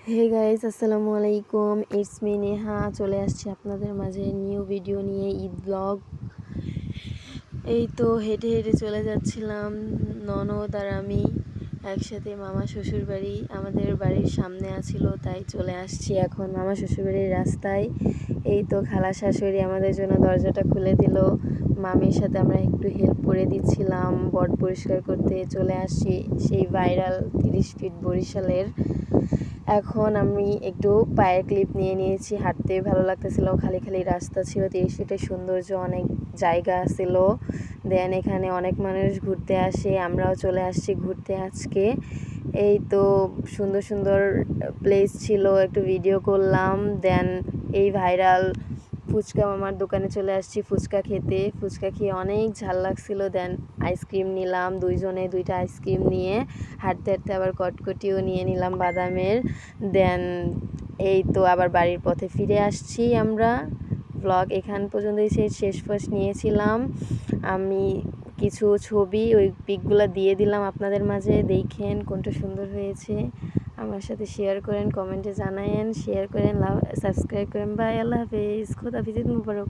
Hey guys, আসসালামু আলাইকুম। It's me Neha. চলে আসছি আপনাদের মাঝে নিউ ভিডিও নিয়ে, ঈদ ব্লগ। এই তো হেঁটে হেঁটে চলে যাচ্ছিলাম ননদ আর আমি একসাথে মামা শ্বশুর বাড়ি। আমাদের বাড়ির সামনে আছিল, তাই চলে আসছি এখন মামা শ্বশুর বাড়ির রাস্তায়। এই তো খালা শাশুড়ি আমাদের জন্য দরজাটা খুলে দিল। মামির সাথে আমরা একটু হেল্প করে দিচ্ছিলাম বট পরিষ্কার করতে। চলে আসছি সেই ভাইরাল 30 ফিট বরিশালের। এখন আমি একটু পায়ের ক্লিপ নিয়ে নিয়েছি, হাঁটতে ভালো লাগতেছিল। খালি খালি রাস্তা ছিল, 30 ফিটের সৌন্দর্য, অনেক জায়গা ছিল। দেন এখানে অনেক মানুষ ঘুরতে আসে, আমরাও চলে আসছি ঘুরতে আজকে। এই তো সুন্দর সুন্দর প্লেস ছিল, একটু ভিডিও করলাম। দেন এই ভাইরাল ফুচকা মামার দোকানে চলে আসছি ফুচকা খেতে। ফুচকা খেয়ে অনেক ঝাল লাগছিল। দেন আইসক্রিম নিলাম, দুইজনে দুইটা আইসক্রিম নিয়ে হাঁটতে হাঁটতে আবার কটকটিও নিয়ে নিলাম বাদামের। দেন এই তো আবার বাড়ির পথে ফিরে আসছি আমরা। ব্লগ এখান পর্যন্তই শেষ ফার্স্ট নিয়েছিলাম আমি। কিছু ছবি ওই পিকগুলো দিয়ে দিলাম আপনাদের মাঝে, দেখেন কোনটা সুন্দর হয়েছে। আমার সাথে শেয়ার করেন, কমেন্টে জানায়েন, শেয়ার করেন, সাবস্ক্রাইব করেন। বাই, আল্লাহ হাফেজ, খোদা হাফেজ, ঈদ মুবারক।